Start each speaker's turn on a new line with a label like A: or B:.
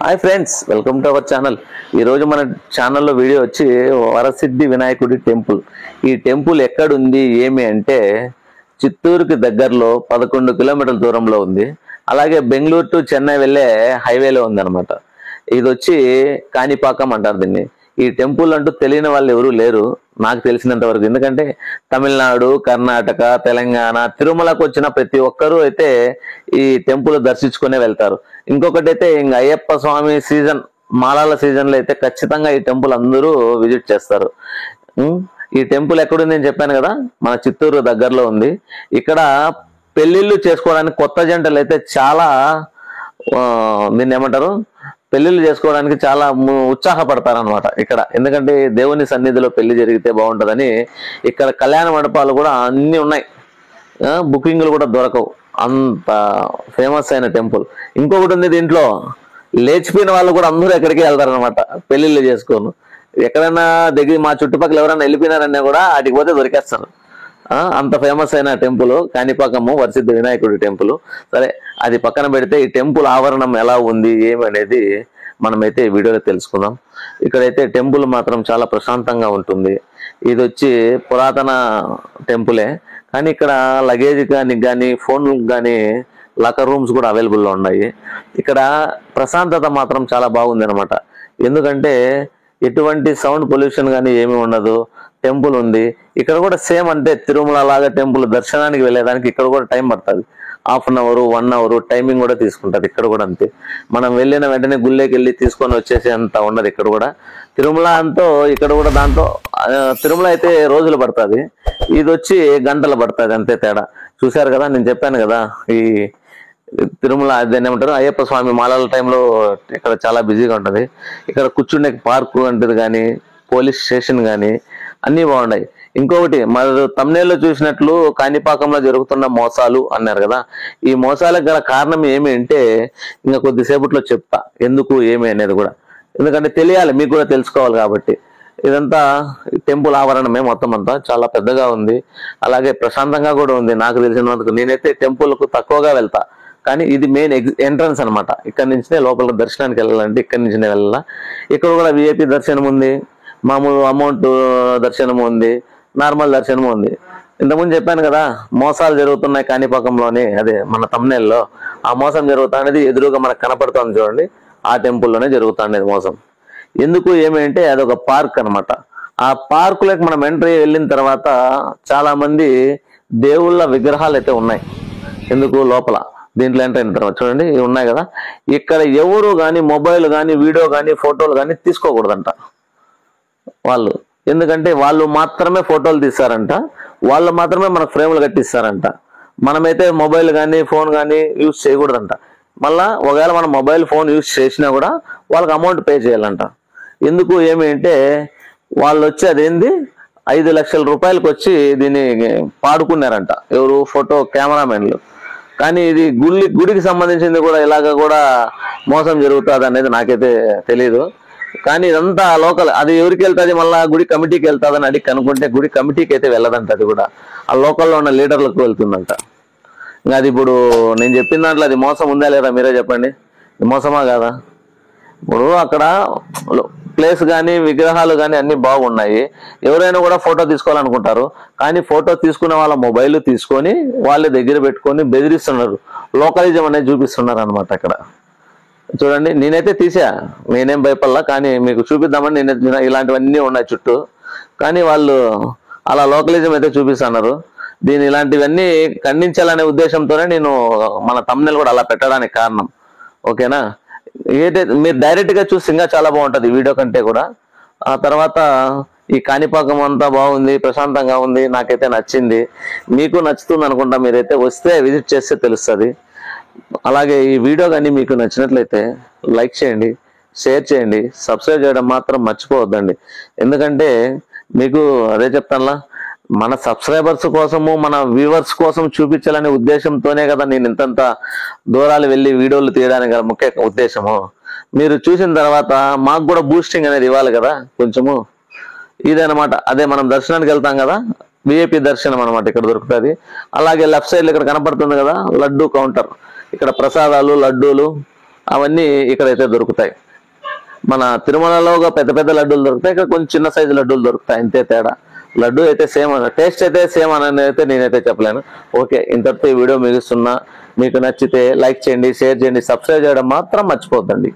A: Hi friends, welcome to our channel. ఈరోజు మన ఛానల్లో వీడియో వచ్చి వరసిద్ధి వినాయకుడి టెంపుల్. ఈ టెంపుల్ ఎక్కడుంది ఏమి అంటే చిత్తూరుకి దగ్గరలో 11 కిలోమీటర్ల దూరంలో ఉంది. అలాగే బెంగళూరు టు చెన్నై వెళ్ళే హైవేలో ఉందన్నమాట. ఇది వచ్చి కాణిపాకం అంటారు దీన్ని. ఈ టెంపుల్ అంటూ తెలియని వాళ్ళు ఎవరూ లేరు నాకు తెలిసినంత వరకు. ఎందుకంటే తమిళనాడు, కర్ణాటక, తెలంగాణ, తిరుమలకు వచ్చిన ప్రతి ఒక్కరూ అయితే ఈ టెంపుల్ దర్శించుకునే వెళ్తారు. ఇంకొకటి అయితే ఇంక అయ్యప్ప స్వామి సీజన్, మాలాల సీజన్లో అయితే ఖచ్చితంగా ఈ టెంపుల్ అందరూ విజిట్ చేస్తారు. ఈ టెంపుల్ ఎక్కడుంది అని చెప్పాను కదా, మన చిత్తూరు దగ్గరలో ఉంది. ఇక్కడ పెళ్లిళ్ళు చేసుకోవడానికి కొత్త జంటలు అయితే చాలా దీన్ని ఏమంటారు, పెళ్లిళ్ళు చేసుకోవడానికి చాలా ఉత్సాహపడతారనమాట ఇక్కడ. ఎందుకంటే దేవుని సన్నిధిలో పెళ్లి జరిగితే బాగుంటుందని ఇక్కడ కళ్యాణ మండపాలు కూడా అన్నీ ఉన్నాయి. బుకింగ్లు కూడా దొరకవు, అంత ఫేమస్ అయిన టెంపుల్. ఇంకొకటి ఉంది, దీంట్లో లేచిపోయిన వాళ్ళు కూడా అందరూ ఎక్కడికి వెళ్తారనమాట పెళ్లిళ్ళు చేసుకోను. ఎక్కడైనా దగ్గర మా చుట్టుపక్కల ఎవరైనా వెళ్ళిపోయినారన్నా కూడా వాటికి పోతే దొరికేస్తారు. అంత ఫేమస్ అయిన టెంపుల్ కాణిపాకము వరసిద్ధి వినాయకుడి టెంపుల్. సరే, అది పక్కన పెడితే ఈ టెంపుల్ ఆవరణం ఎలా ఉంది ఏమి అనేది మనమైతే ఈ వీడియోలో తెలుసుకుందాం. ఇక్కడైతే టెంపుల్ మాత్రం చాలా ప్రశాంతంగా ఉంటుంది. ఇది వచ్చి పురాతన టెంపులే, కానీ ఇక్కడ లగేజ్ కానీ ఫోన్లకు కానీ లాకర్ రూమ్స్ కూడా అవైలబుల్లో ఉన్నాయి. ఇక్కడ ప్రశాంతత మాత్రం చాలా బాగుంది అనమాట. ఎందుకంటే ఎటువంటి సౌండ్ పొల్యూషన్ కానీ ఏమీ ఉండదు. టెంపుల్ ఉంది ఇక్కడ కూడా సేమ్, అంటే తిరుమల లాగా టెంపుల్ దర్శనానికి వెళ్ళేదానికి ఇక్కడ కూడా టైం పడుతుంది. 1/2 అవర్ 1 అవర్ టైమింగ్ కూడా తీసుకుంటుంది. ఇక్కడ కూడా అంతే, మనం వెళ్ళిన వెంటనే గుళ్ళేకి వెళ్ళి తీసుకొని వచ్చేసి అంత ఉండదు ఇక్కడ కూడా. తిరుమల అంతా ఇక్కడ కూడా దాంట్లో తిరుమల అయితే రోజులు పడుతుంది, ఇది వచ్చి గంటలు పడుతుంది, అంతే తేడా. చూశారు కదా, నేను చెప్పాను కదా ఈ తిరుమల దాన్ని ఏమంటారు, అయ్యప్ప స్వామి మాలల టైంలో ఇక్కడ చాలా బిజీగా ఉంటుంది. ఇక్కడ కూర్చునే పార్కు అంటది కానీ, పోలీస్ స్టేషన్ కానీ అన్నీ బాగున్నాయి. ఇంకొకటి, మరి తమ్నేల్లో చూసినట్లు కాణిపాకంలో జరుగుతున్న మోసాలు అన్నారు కదా, ఈ మోసాలకు గల కారణం ఏమి అంటే ఇంకా కొద్దిసేపట్లో చెప్తా ఎందుకు ఏమి అనేది కూడా. ఎందుకంటే తెలియాలి, మీకు కూడా తెలుసుకోవాలి కాబట్టి. ఇదంతా టెంపుల్ ఆవరణమే, మొత్తం అంతా చాలా పెద్దగా ఉంది. అలాగే ప్రశాంతంగా కూడా ఉంది. నాకు తెలిసినందుకు నేనైతే టెంపుల్కు తక్కువగా వెళ్తా, కానీ ఇది మెయిన్ ఎంట్రన్స్ అనమాట. ఇక్కడ నుంచినే లోపల దర్శనానికి వెళ్ళాలంటే ఇక్కడి నుంచినే వెళ్ళాలా. ఇక్కడ కూడా విఐపి దర్శనం ఉంది, మామూలు అమౌంట్ దర్శనం ఉంది, నార్మల్ దర్శనం ఉంది. ఇంతకుముందు చెప్పాను కదా మోసాలు జరుగుతున్నాయి కాణిపాకంలోని, అదే మన తమ్నేల్లో ఆ మోసం జరుగుతానేది ఎదురుగా మనకు కనపడుతుంది చూడండి, ఆ టెంపుల్లోనే జరుగుతానేది మోసం. ఎందుకు ఏమి అంటే అదొక పార్క్ అనమాట. ఆ పార్కులోకి మనం ఎంట్రీ వెళ్ళిన తర్వాత చాలా మంది దేవుళ్ళ విగ్రహాలు అయితే ఉన్నాయి. ఎందుకు లోపల దీంట్లో ఎంటర్ అయిన తర్వాత చూడండి ఇవి ఉన్నాయి కదా, ఇక్కడ ఎవరు కానీ మొబైల్ కానీ వీడియో కానీ ఫోటోలు కానీ తీసుకోకూడదంట వాళ్ళు. ఎందుకంటే వాళ్ళు మాత్రమే ఫోటోలు తీస్తారంట, వాళ్ళు మాత్రమే మనకు ఫ్రేములు కట్టిస్తారంట. మనమైతే మొబైల్ కానీ ఫోన్ కానీ యూజ్ చేయకూడదంట. మళ్ళా ఒకవేళ మనం మొబైల్ ఫోన్ యూజ్ చేసినా కూడా వాళ్ళకి అమౌంట్ పే చేయాలంట. ఎందుకు ఏమి అంటే వాళ్ళు వచ్చి అదేంది 5 లక్షల రూపాయలకు వచ్చి దీన్ని పాడుకున్నారంట, ఎవరు ఫోటో కెమెరామెన్లు. కానీ ఇది గుడికి సంబంధించింది కూడా ఇలాగ కూడా మోసం జరుగుతుంది అనేది నాకైతే తెలియదు. కానీ ఇదంతా లోకల్, అది ఎవరికి వెళ్తుంది మళ్ళీ గుడి కమిటీకి వెళ్తుందని అడిగి కనుక్కుంటే గుడి కమిటీకి అయితే వెళ్ళదంట, అది కూడా ఆ లోకల్లో ఉన్న లీడర్లకు వెళ్తుందంట. ఇంకా అది ఇప్పుడు నేను చెప్పిన దాంట్లో అది మోసం ఉందా లేదా మీరే చెప్పండి, మోసమా కాదా? ఇప్పుడు అక్కడ ప్లేస్ కానీ విగ్రహాలు కానీ అన్ని బాగున్నాయి, ఎవరైనా కూడా ఫోటో తీసుకోవాలనుకుంటారు. కానీ ఫోటో తీసుకునే వాళ్ళ మొబైల్ తీసుకొని వాళ్ళ దగ్గర పెట్టుకొని బెదిరిస్తున్నారు, లోకలిజం అనేది చూపిస్తున్నారు అనమాట. అక్కడ చూడండి, నేనైతే తీసా, నేనేం భయపడలా, కానీ మీకు చూపిద్దామని నేను ఇలాంటివన్నీ ఉన్నాయి చుట్టూ. కానీ వాళ్ళు అలా లోకలిజం అయితే చూపిస్తున్నారు. దీని ఇలాంటివన్నీ ఖండించాలనే ఉద్దేశంతోనే నేను మన తమ్నెల్ కూడా అలా పెట్టడానికి కారణం. ఓకేనా, ఏదైతే మీరు డైరెక్ట్గా చూసి ఇంకా చాలా బాగుంటుంది వీడియో కంటే కూడా. ఆ తర్వాత ఈ కాణిపాకం అంతా బాగుంది, ప్రశాంతంగా ఉంది, నాకైతే నచ్చింది. మీకు నచ్చుతుంది అనుకుంటా, మీరైతే వస్తే విజిట్ చేస్తే తెలుస్తుంది. అలాగే ఈ వీడియో కానీ మీకు నచ్చినట్లయితే లైక్ చేయండి, షేర్ చేయండి, సబ్స్క్రైబ్ చేయడం మాత్రం మర్చిపోవద్దండి. ఎందుకంటే మీకు అదే చెప్తానులా, మన సబ్స్క్రైబర్స్ కోసము మన వ్యూవర్స్ కోసం చూపించాలనే ఉద్దేశంతోనే కదా నేను ఇంతంత దూరాలు వెళ్ళి వీడియోలు తీయడానికి గల ముఖ్య ఉద్దేశము. మీరు చూసిన తర్వాత మాకు కూడా బూస్టింగ్ అనేది ఇవ్వాలి కదా కొంచెము, ఇదనమాట. అదే మనం దర్శనానికి వెళ్తాం కదా, విఐపి దర్శనం అనమాట ఇక్కడ దొరుకుతుంది. అలాగే లెఫ్ట్ సైడ్ ఇక్కడ కనపడుతుంది కదా లడ్డూ కౌంటర్, ఇక్కడ ప్రసాదాలు లడ్డూలు అవన్నీ ఇక్కడైతే దొరుకుతాయి. మన తిరుమలలో పెద్ద పెద్ద లడ్డూలు దొరుకుతాయి, ఇక్కడ కొంచెం చిన్న సైజు లడ్డూలు దొరుకుతాయి, అంతే తేడా. లడ్డు అయితే సేమ్ టేస్ట్ అయితే సేమ్ అని అయితే నేనైతే చెప్పలేను. ఓకే, ఇంతటితో ఈ వీడియో ముగిస్తున్నా. మీకు నచ్చితే లైక్ చేయండి, షేర్ చేయండి, సబ్స్క్రైబ్ చేయడం మాత్రం మర్చిపోద్దండి.